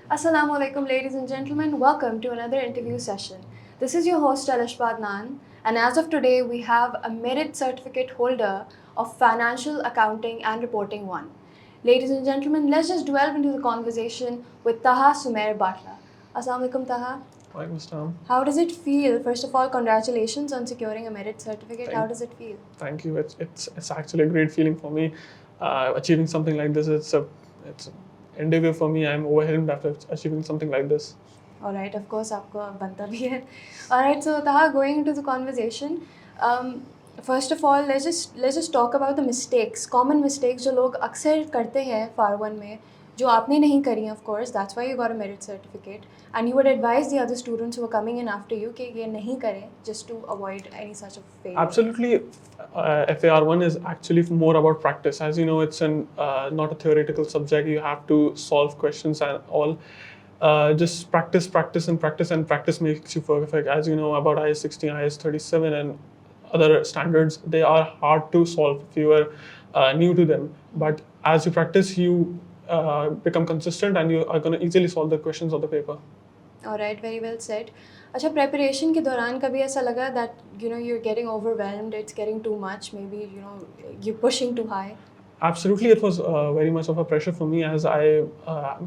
Assalamu alaikum, ladies and gentlemen. Welcome to another interview session. This is your host, 𝗕𝗫𝗵 Batla, and as of today, we have a merit certificate holder of Financial Accounting and Reporting 1. Ladies and gentlemen, let's just delve into the conversation with Taha Sumair Batla. Assalamu alaikum, Taha. Welcome. How does it feel? First of all, congratulations on securing a merit certificate. How does it feel? Thank you. It's actually a great feeling for me. Achieving something like this, it's an endeavor for me. I'm overwhelmed after achieving something like this. All right, of course, आपको बनता भी है. All right, so Taha, going into the conversation, first of all, let's just talk about the mistakes, common mistakes जो लोग अक्सर करते हैं FAR1 में, जो आपने नहीं करी, of course. That's why you got a merit certificate, and you would advise the other students who are coming in after you कि ये नहीं करें, just to avoid any such of failure. Absolutely, FAR1 is actually more about practice. As you know, it's not a theoretical subject. You have to solve questions and all. Just practice, and practice makes you perfect. As you know about IAS 16, IAS 37, and other standards, they are hard to solve if you are new to them. But as you practice, you become consistent, and you are going to easily solve the questions on the paper. All right, very well said. अच्छा, preparation के दौरान कभी ऐसा लगा that you're getting overwhelmed, it's getting too much, maybe you're pushing too high? Absolutely, it was very much of a pressure for me as I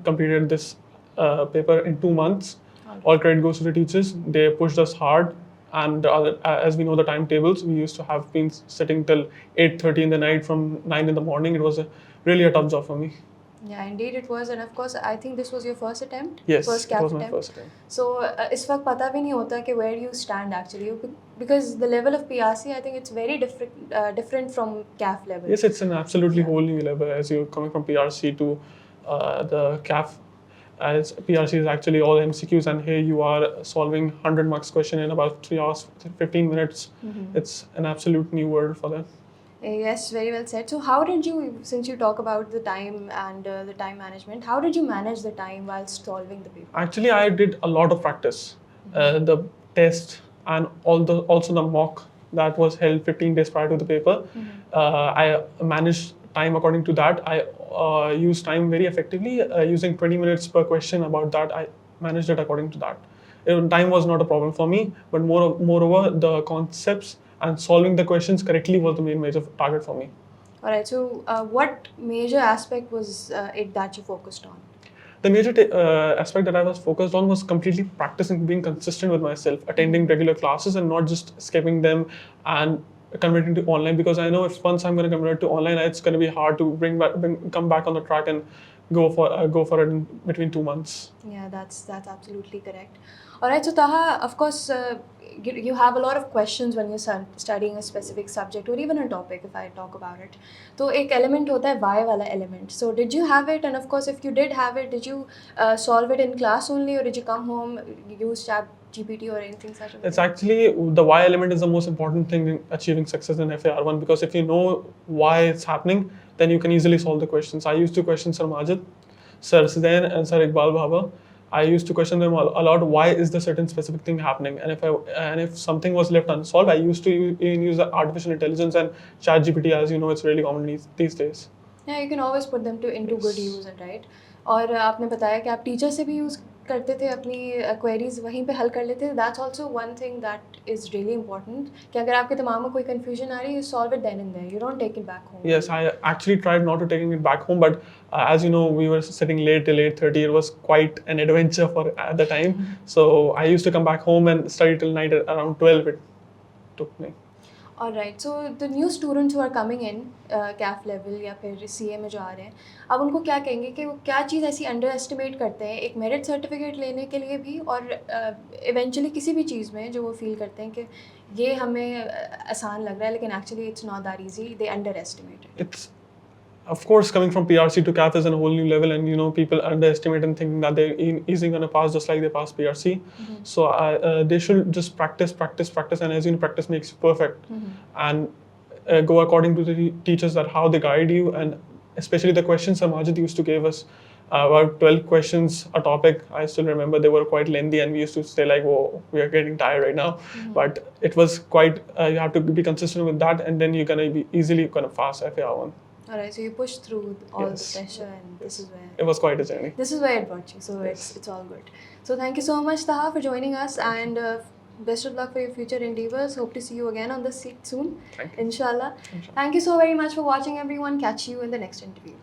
completed this paper in 2 months. Okay. All credit goes to the teachers. They pushed us hard, and as we know the timetables, we used to have been sitting till 8:30 in the night from 9 in the morning. It was really a tough job for me. Yeah, indeed it was, and of course I think this was your first attempt. Yes, first it CAF was my attempt. first attempt. So इस वक्त पता भी नहीं होता कि where you stand actually, because the level of PRC, I think it's very different from CAF level. Yes, it's an absolutely whole new level as you're coming from PRC to the CAF. As PRC is actually all MCQs, and here you are solving 100 marks question in about 3 hours, 15 minutes. It's an absolute new world for them. Yes, very well said. So how did you, since you talk about the time and the time management, how did you manage the time while solving the paper? Actually, I did a lot of practice. The test and also the mock that was held 15 days prior to the paper. I managed time according to that. I used time very effectively, using 20 minutes per question. About that, I managed it according to that. Time was not a problem for me, but moreover, the concepts and solving the questions correctly was the main major target for me. All right, so what major aspect was it that you focused on? The major aspect that I was focused on was completely practicing, being consistent with myself, attending regular classes and not just skipping them and converting to online, because I know if once I'm going to convert to online, it's going to be hard to come back on the track and go for it in between 2 months. Yeah, that's absolutely correct. All right, so Taha, of course, you have a lot of questions when you're studying a specific subject or even a topic, if I talk about it. तो एक element होता है why वाला element. So did you have it? And of course, if you did have it, did you solve it in class only, or did you come home, use ChatGPT or anything such? It's actually the why element is the most important thing in achieving success in FAR1, because if you know why it's happening, then you can easily solve the questions. I used to question Sir Majid, Sir Zain, and Sir Iqbal Bhaba. I used to question them a lot. Why is the certain specific thing happening? And if something was left unsolved, I used to even use artificial intelligence and ChatGPT. As you know, it's really common these days. Yeah, you can always put them into good use, right? और आपने बताया कि आप teacher से भी use करते थे, अपनी क्वेरीज वहीं पे हल कर लेते थे. That's also one thing that is really important कि अगर आपके दिमाग में कोई कन्फ्यूजन आ रही है, you solve it then and there. You don't take it back home. Yes, I actually tried not to taking it back home, but as you know, we were sitting late till 8:30. It was quite an adventure at the time. So I used to come back home and study till night at around 12. It took me. All right. So the new students who are coming in CAF level या फिर CA में जो आ रहे हैं, अब उनको क्या कहेंगे कि वो क्या चीज़ ऐसी अंडर एस्टिमेट करते हैं एक मेरिट सर्टिफिकेट लेने के लिए भी, और इवेंचुअली किसी भी चीज़ में जो वो फील करते हैं कि ये हमें आसान लग रहा है लेकिन actually it's not that easy, they under estimate it. It's, of course, coming from PRC to CAF is a whole new level, and people underestimate and thinking that they're easily going to pass just like they pass PRC. So they should just practice, and as you know, practice makes you perfect. And go according to the teachers that how they guide you, and especially the questions Sir Majid used to give us. About 12 questions a topic. I still remember they were quite lengthy, and we used to say like, "Whoa, we are getting tired right now." But it was quite. You have to be consistent with that, and then you're gonna be easily gonna pass FAR1. Alright, so you pushed through all Yes. the pressure, and this is where It was quite a journey. this is where it brought you. So it's all good. So thank you so much, Taha, for joining us, and best of luck for your future endeavors. Hope to see you again on the seat soon, Thank you. inshallah. Inshallah. Thank you so very much for watching, everyone. Catch you in the next interview.